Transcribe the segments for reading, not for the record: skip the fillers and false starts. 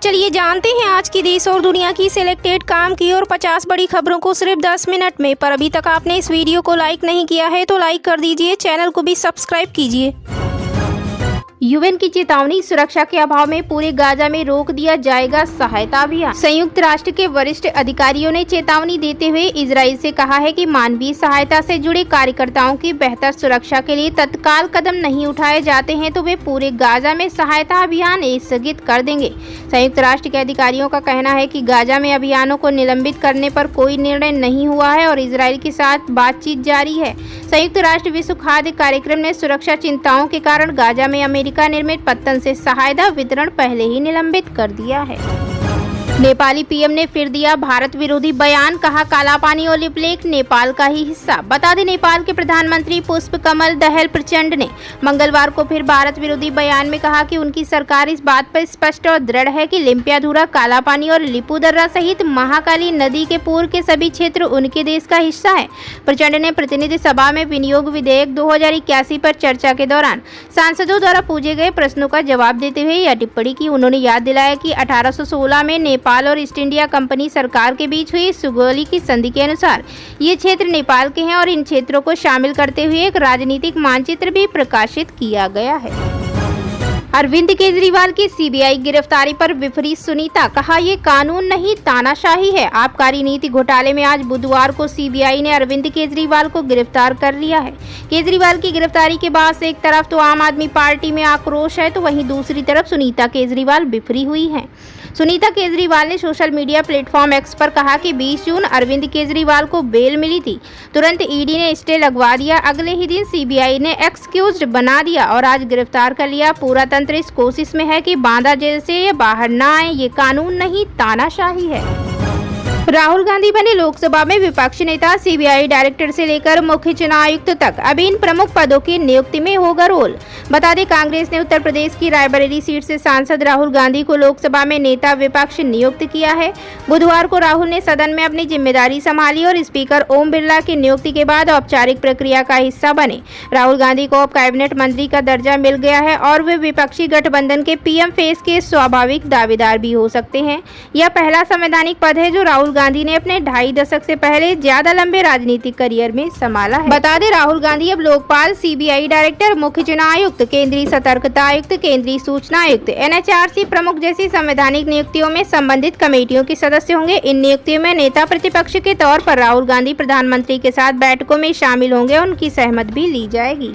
चलिए जानते हैं आज की देश और दुनिया की सिलेक्टेड काम की और 50 बड़ी खबरों को सिर्फ 10 मिनट में। पर अभी तक आपने इस वीडियो को लाइक नहीं किया है तो लाइक कर दीजिए, चैनल को भी सब्सक्राइब कीजिए। यूएन की चेतावनी, सुरक्षा के अभाव में पूरे गाजा में रोक दिया जाएगा सहायता अभियान। संयुक्त राष्ट्र के वरिष्ठ अधिकारियों ने चेतावनी देते हुए इजराइल से कहा है कि मानवीय सहायता से जुड़े कार्यकर्ताओं की बेहतर सुरक्षा के लिए तत्काल कदम नहीं उठाए जाते हैं तो वे पूरे गाजा में सहायता अभियान स्थगित कर देंगे। संयुक्त राष्ट्र के अधिकारियों का कहना है कि गाजा में अभियानों को निलंबित करने पर कोई निर्णय नहीं हुआ है और इजराइल के साथ बातचीत जारी है। संयुक्त राष्ट्र विश्व खाद्य कार्यक्रम ने सुरक्षा चिंताओं के कारण गाजा में अमेरिका निर्मित पत्तन से सहायता वितरण पहले ही निलंबित कर दिया है। नेपाली पीएम ने फिर दिया भारत विरोधी बयान, कहा कालापानी ओलिम्पिक नेपाल का ही हिस्सा। बता दें, नेपाल के प्रधानमंत्री पुष्प कमल दहल प्रचंड ने मंगलवार को फिर भारत विरोधी बयान में कहा कि उनकी सरकार इस बात पर स्पष्ट और दृढ़ है कि लिम्पियाधुरा, कालापानी और लिपुदर्रा सहित महाकाली नदी के पूर्व के सभी क्षेत्र उनके देश का हिस्सा है। प्रचंड ने प्रतिनिधि सभा में विनियोग विधेयक 2081 पर चर्चा के दौरान सांसदों द्वारा पूछे गए प्रश्नों का जवाब देते हुए यह टिप्पणी की। उन्होंने याद दिलाया कि 1816 में नेपाल और ईस्ट इंडिया कंपनी सरकार के बीच हुई सुगौली की संधि के अनुसार ये क्षेत्र नेपाल के हैं और इन क्षेत्रों को शामिल करते हुए एक राजनीतिक मानचित्र भी प्रकाशित किया गया है। अरविंद केजरीवाल की सीबीआई गिरफ्तारी पर विफरी सुनीता, कहा ये कानून नहीं तानाशाही है। आबकारी नीति घोटाले में आज बुधवार को सीबीआई ने अरविंद केजरीवाल को गिरफ्तार कर लिया है। केजरीवाल की गिरफ्तारी के बाद से एक तरफ तो आम आदमी पार्टी में आक्रोश है तो वहीं दूसरी तरफ सुनीता केजरीवाल बिफरी हुई हैं। सुनीता केजरीवाल ने सोशल मीडिया प्लेटफॉर्म एक्स पर कहा कि 20 जून अरविंद केजरीवाल को बेल मिली थी, तुरंत ईडी ने स्टे लगवा दिया, अगले ही दिन सीबीआई ने एक्सक्यूज्ड बना दिया और आज गिरफ्तार कर लिया। पूरा तंत्र इस कोशिश में है कि बांदा जेल से ये बाहर ना आए। ये कानून नहीं तानाशाही है। राहुल गांधी बने लोकसभा में विपक्षी नेता, सीबीआई डायरेक्टर से लेकर मुख्य चुनाव आयुक्त तक अब इन प्रमुख पदों की नियुक्ति में होगा रोल। बता दें, कांग्रेस ने उत्तर प्रदेश की रायबरेली सीट से सांसद राहुल गांधी को लोकसभा में नेता विपक्ष नियुक्त किया है। बुधवार को राहुल ने सदन में अपनी जिम्मेदारी संभाली और स्पीकर ओम बिरला की नियुक्ति के बाद औपचारिक प्रक्रिया का हिस्सा बने। राहुल गांधी को अब कैबिनेट मंत्री का दर्जा मिल गया है और वे विपक्षी गठबंधन के पीएम फेस के स्वाभाविक दावेदार भी हो सकते हैं। यह पहला संवैधानिक पद है जो राहुल गांधी ने अपने 2.5 दशक से पहले ज्यादा लंबे राजनीतिक करियर में संभाला है। बता दें, राहुल गांधी अब लोकपाल, सीबीआई डायरेक्टर, मुख्य चुनाव आयुक्त, केंद्रीय सतर्कता आयुक्त, केंद्रीय सूचना आयुक्त, एनएचआरसी प्रमुख जैसी संवैधानिक नियुक्तियों में संबंधित कमेटियों के सदस्य होंगे। इन नियुक्तियों में नेता प्रतिपक्ष के तौर पर राहुल गांधी प्रधानमंत्री के साथ बैठकों में शामिल होंगे, उनकी सहमति भी ली जाएगी।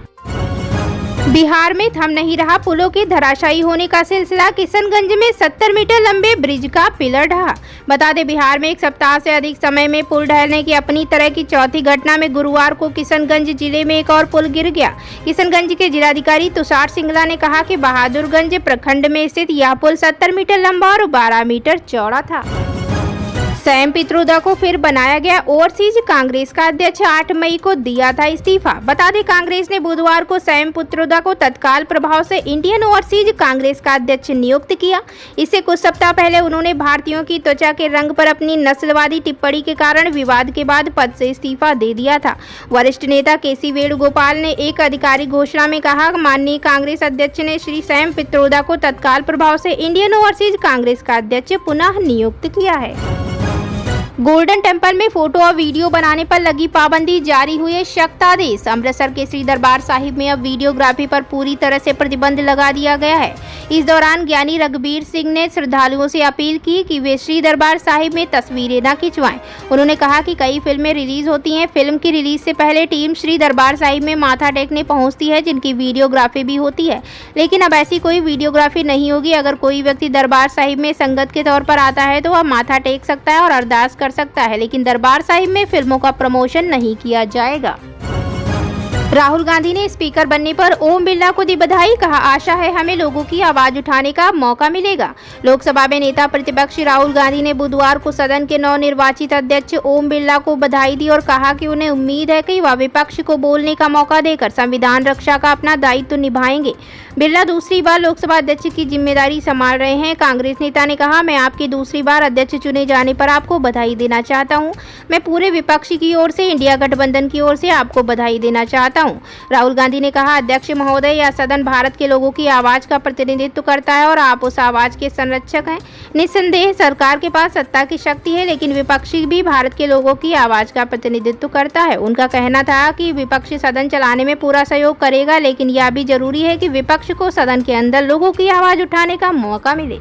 बिहार में थम नहीं रहा पुलों के धराशायी होने का सिलसिला, किशनगंज में 70 मीटर लंबे ब्रिज का पिलर ढहा। बता दें, बिहार में एक सप्ताह से अधिक समय में पुल ढहने की अपनी तरह की चौथी घटना में गुरुवार को किशनगंज जिले में एक और पुल गिर गया। किशनगंज के जिलाधिकारी तुषार सिंगला ने कहा कि बहादुरगंज प्रखंड में स्थित यह पुल 70 मीटर लंबा और 12 मीटर चौड़ा था। सैम पित्रोदा को फिर बनाया गया ओवरसीज, कांग्रेस का अध्यक्ष 8 मई को दिया था इस्तीफा। बता दें, कांग्रेस ने बुधवार को सैम पित्रोदा को तत्काल प्रभाव से इंडियन ओवरसीज कांग्रेस का अध्यक्ष नियुक्त किया। इससे कुछ सप्ताह पहले उन्होंने भारतीयों की त्वचा के रंग पर अपनी नस्लवादी टिप्पणी के कारण विवाद के बाद पद से इस्तीफा दे दिया था। वरिष्ठ नेता केसी वेणुगोपाल ने एक आधिकारिक घोषणा में कहा, माननीय कांग्रेस अध्यक्ष ने श्री सैम पित्रोदा को तत्काल प्रभाव से इंडियन ओवरसीज कांग्रेस का अध्यक्ष पुनः नियुक्त किया है। गोल्डन टेम्पल में फोटो और वीडियो बनाने पर लगी पाबंदी, जारी हुए सख्त आदेश। अमृतसर के श्री दरबार साहिब में अब वीडियोग्राफी पर पूरी तरह से प्रतिबंध लगा दिया गया है। इस दौरान ज्ञानी रघुबीर सिंह ने श्रद्धालुओं से अपील की कि वे श्री दरबार साहिब में तस्वीरें न खिंचवाएं। उन्होंने कहा कि कई फिल्में रिलीज होती हैं, फिल्म की रिलीज से पहले टीम श्री दरबार साहिब में माथा टेकने पहुंचती है, जिनकी वीडियोग्राफी भी होती है, लेकिन अब ऐसी कोई वीडियोग्राफी नहीं होगी। अगर कोई व्यक्ति दरबार साहिब में संगत के तौर पर आता है तो वह माथा टेक सकता है और अरदास कर सकता है, लेकिन दरबार साहिब में फिल्मों का प्रमोशन नहीं किया जाएगा। राहुल गांधी ने स्पीकर बनने पर ओम बिरला को दी बधाई, कहा आशा है हमें लोगों की आवाज उठाने का मौका मिलेगा। लोकसभा में नेता प्रतिपक्ष राहुल गांधी ने बुधवार को सदन के नवनिर्वाचित अध्यक्ष ओम बिरला को बधाई दी और कहा कि उन्हें उम्मीद है कि वह विपक्ष को बोलने का मौका देकर संविधान रक्षा का अपना दायित्व निभाएंगे। बिरला दूसरी बार लोकसभा अध्यक्ष की जिम्मेदारी संभाल रहे हैं। कांग्रेस नेता ने कहा, मैं आपकी दूसरी बार अध्यक्ष चुने जाने पर आपको बधाई देना चाहता हूं। मैं पूरे विपक्ष की ओर से, इंडिया गठबंधन की ओर से आपको बधाई देना चाहता हूं। राहुल गांधी ने कहा, अध्यक्ष महोदय, यह सदन भारत के लोगों की आवाज का प्रतिनिधित्व करता है और आप उस आवाज के संरक्षक हैं। निस्संदेह सरकार के पास सत्ता की शक्ति है, लेकिन विपक्षी भी भारत के लोगों की आवाज का प्रतिनिधित्व करता है। उनका कहना था कि विपक्ष सदन चलाने में पूरा सहयोग करेगा, लेकिन यह भी जरूरी है कि विपक्ष को सदन के अंदर लोगों की आवाज उठाने का मौका मिले।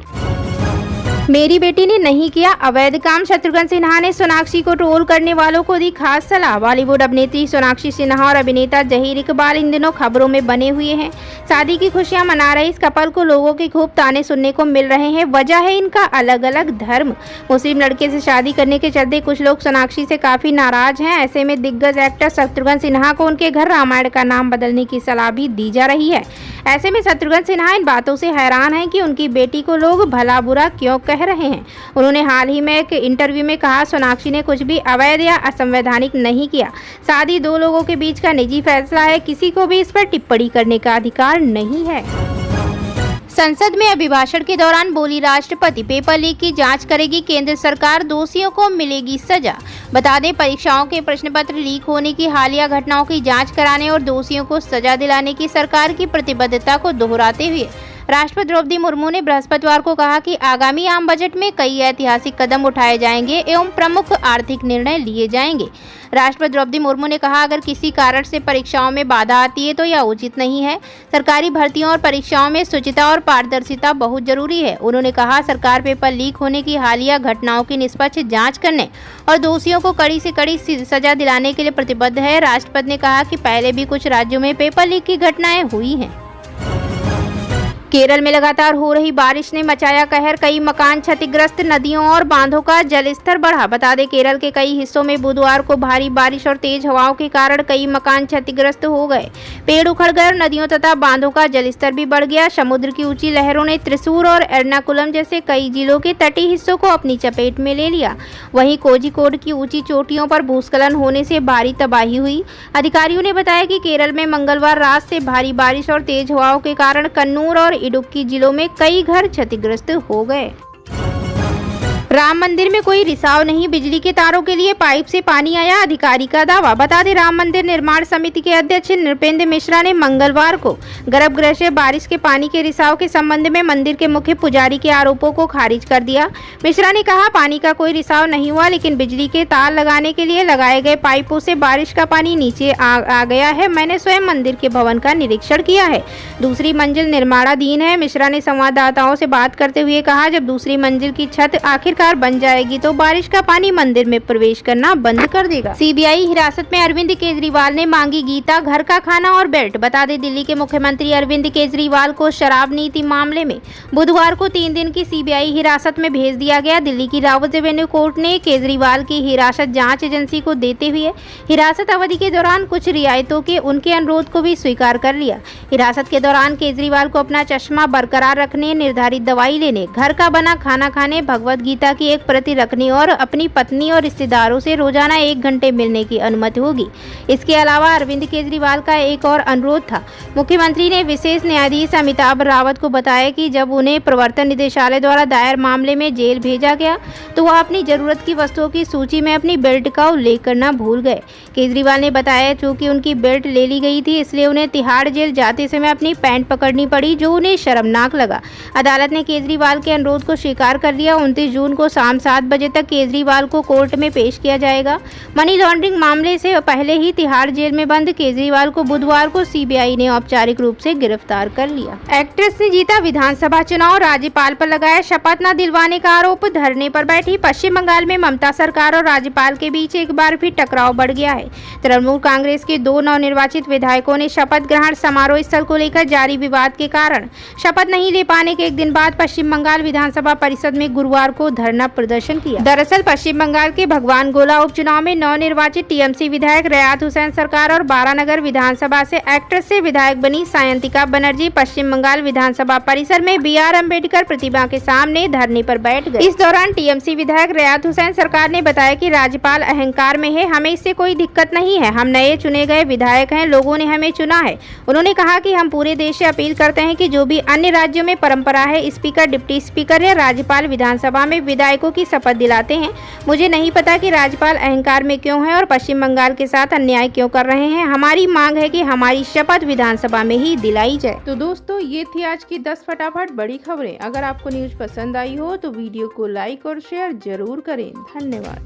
मेरी बेटी ने नहीं किया अवैध काम, शत्रुघ्न सिन्हा ने सोनाक्षी को ट्रोल करने वालों को दी खास सलाह। बॉलीवुड अभिनेत्री सोनाक्षी सिन्हा और अभिनेता जहीर इकबाल इन दिनों खबरों में बने हुए हैं। शादी की खुशियां मना रहे इस कपल को लोगों के खूब ताने सुनने को मिल रहे हैं। वजह है इनका अलग अलग धर्म। मुस्लिम लड़के से शादी करने के चलते कुछ लोग सोनाक्षी से काफी नाराज हैं। ऐसे में दिग्गज एक्टर शत्रुघ्न सिन्हा को उनके घर रामायण का नाम बदलने की सलाह भी दी जा रही है। ऐसे में शत्रुघ्न सिन्हा इन बातों से हैरान हैं कि उनकी बेटी को लोग भला बुरा क्यों कह रहे हैं। उन्होंने हाल ही में एक इंटरव्यू में कहा, सोनाक्षी ने कुछ भी अवैध या असंवैधानिक नहीं किया। शादी दो लोगों के बीच का निजी फैसला है, किसी को भी इस पर टिप्पणी करने का अधिकार नहीं है। संसद में अभिभाषण के दौरान बोली राष्ट्रपति, पेपर लीक की जांच करेगी केंद्र सरकार, दोषियों को मिलेगी सजा। बता दें, परीक्षाओं के प्रश्न पत्र लीक होने की हालिया घटनाओं की जांच कराने और दोषियों को सजा दिलाने की सरकार की प्रतिबद्धता को दोहराते हुए राष्ट्रपति द्रौपदी मुर्मू ने बृहस्पतिवार को कहा कि आगामी आम बजट में कई ऐतिहासिक कदम उठाए जाएंगे एवं प्रमुख आर्थिक निर्णय लिए जाएंगे। राष्ट्रपति द्रौपदी मुर्मू ने कहा, अगर किसी कारण से परीक्षाओं में बाधा आती है तो यह उचित नहीं है। सरकारी भर्तियों और परीक्षाओं में शुचिता और पारदर्शिता बहुत जरूरी है। उन्होंने कहा, सरकार पेपर लीक होने की हालिया घटनाओं की निष्पक्ष जांच करने और दोषियों को कड़ी से कड़ी सजा दिलाने के लिए प्रतिबद्ध है। राष्ट्रपति ने कहा कि पहले भी कुछ राज्यों में पेपर लीक की घटनाएं हुई हैं। केरल में लगातार हो रही बारिश ने मचाया कहर, कई मकान क्षतिग्रस्त, नदियों और बांधों का जलस्तर बढ़ा। बता दें, केरल के कई हिस्सों में बुधवार को भारी बारिश और तेज हवाओं के कारण कई मकान क्षतिग्रस्त हो गए, पेड़ उखड़ गए और नदियों तथा बांधों का जलस्तर भी बढ़ गया। समुद्र की ऊंची लहरों ने त्रिशूर और एर्नाकुलम जैसे कई जिलों के तटीय हिस्सों को अपनी चपेट में ले लिया। वहीं कोझिकोड की ऊंची चोटियों पर भूस्खलन होने से भारी तबाही हुई। अधिकारियों ने बताया कि केरल में मंगलवार रात से भारी बारिश और तेज हवाओं के कारण कन्नूर और इडुक्की जिलों में कई घर क्षतिग्रस्त हो गए। राम मंदिर में कोई रिसाव नहीं, बिजली के तारों के लिए पाइप से पानी आया, अधिकारी का दावा। बता दें, राम मंदिर निर्माण समिति के अध्यक्ष नृपेंद्र मिश्रा ने मंगलवार को गर्भगृह से बारिश के पानी के रिसाव के संबंध में मंदिर के मुख्य पुजारी के आरोपों को खारिज कर दिया। मिश्रा ने कहा, पानी का कोई रिसाव नहीं हुआ, लेकिन बिजली के तार लगाने के लिए लगाए गए पाइपों से बारिश का पानी नीचे आ गया है। मैंने स्वयं मंदिर के भवन का निरीक्षण किया है, दूसरी मंजिल निर्माणाधीन है। मिश्रा ने संवाददाताओं से बात करते हुए कहा, जब दूसरी मंजिल की छत आखिरकार बन जाएगी तो बारिश का पानी मंदिर में प्रवेश करना बंद कर देगा। सीबीआई हिरासत में अरविंद केजरीवाल ने मांगी गीता, घर का खाना और बेल्ट। बता दें, दिल्ली के मुख्यमंत्री अरविंद केजरीवाल को शराब नीति मामले में बुधवार को 3 दिन की सीबीआई हिरासत में भेज दिया गया। दिल्ली की रावत रेवेन्यू कोर्ट ने केजरीवाल की हिरासत जांच एजेंसी को देते हुए हिरासत अवधि के दौरान कुछ रियायतों के उनके अनुरोध को भी स्वीकार कर लिया। हिरासत के दौरान केजरीवाल को अपना चश्मा बरकरार रखने, निर्धारित दवाई लेने, घर का बना खाना खाने, भगवत गीता की एक प्रति रखने और अपनी पत्नी और रिश्तेदारों से रोजाना 1 घंटे मिलने की अनुमति होगी। इसके अलावा अरविंद केजरीवाल का एक और अनुरोध था। मुख्यमंत्री ने विशेष न्यायाधीश अमिताभ रावत को बताया कि जब उन्हें प्रवर्तन निदेशालय द्वारा दायर मामले में जेल भेजा गया तो वह अपनी जरूरत की वस्तुओं की सूची में अपनी बेल्ट का उल्लेख करना भूल गए। केजरीवाल ने बताया, चूंकि उनकी बेल्ट ले ली गई थी, इसलिए उन्हें तिहाड़ जेल जाते समय अपनी पैंट पकड़नी पड़ी, जो उन्हें शर्मनाक लगा। अदालत ने केजरीवाल के अनुरोध को स्वीकार कर लिया। 29 जून को शाम 7 बजे तक केजरीवाल को कोर्ट में पेश किया जाएगा। मनी लॉन्ड्रिंग मामले से पहले ही तिहाड़ जेल में बंद केजरीवाल को बुधवार को सीबीआई ने औपचारिक रूप से गिरफ्तार कर लिया। एक्ट्रेस ने जीता विधानसभा चुनाव, राज्यपाल पर लगाया शपथ न दिलवाने का आरोप। धरने पर बैठी पश्चिम बंगाल में ममता सरकार और राज्यपाल के बीच एक बार फिर टकराव बढ़ गया है। तृणमूल कांग्रेस के 2 नवनिर्वाचित विधायकों ने शपथ ग्रहण समारोह स्थल को लेकर जारी विवाद के कारण शपथ नहीं ले पाने के एक दिन बाद पश्चिम बंगाल विधानसभा परिषद में गुरुवार को धरना प्रदर्शन किया। दरअसल पश्चिम बंगाल के भगवान गोला उपचुनाव में नवनिर्वाचित टीएमसी विधायक रयात हुसैन सरकार और बारानगर विधानसभा से एक्ट्रेस से विधायक बनी सायंतिका बनर्जी पश्चिम बंगाल विधानसभा परिसर में BR अम्बेडकर प्रतिमा के सामने धरने पर बैठ गए। इस दौरान टीएमसी विधायक रयात हुसैन सरकार ने बताया कि राज्यपाल अहंकार में है, हमें इससे कोई दिक्कत नहीं है, हम नए चुने गए विधायक हैं, लोगों ने हमें चुना है। उन्होंने कहा कि हम पूरे देश से अपील करते हैं कि जो भी अन्य राज्यों में परंपरा है, स्पीकर, डिप्टी स्पीकर या राज्यपाल विधानसभा में विधायकों की शपथ दिलाते हैं। मुझे नहीं पता कि राज्यपाल अहंकार में क्यों है और पश्चिम बंगाल के साथ अन्याय क्यों कर रहे हैं। हमारी मांग है कि हमारी शपथ विधानसभा में ही दिलाई जाए। तो दोस्तों, ये थी आज की 10 फटाफट बड़ी खबरें। अगर आपको न्यूज पसंद आई हो तो वीडियो को लाइक और शेयर जरूर करें। धन्यवाद।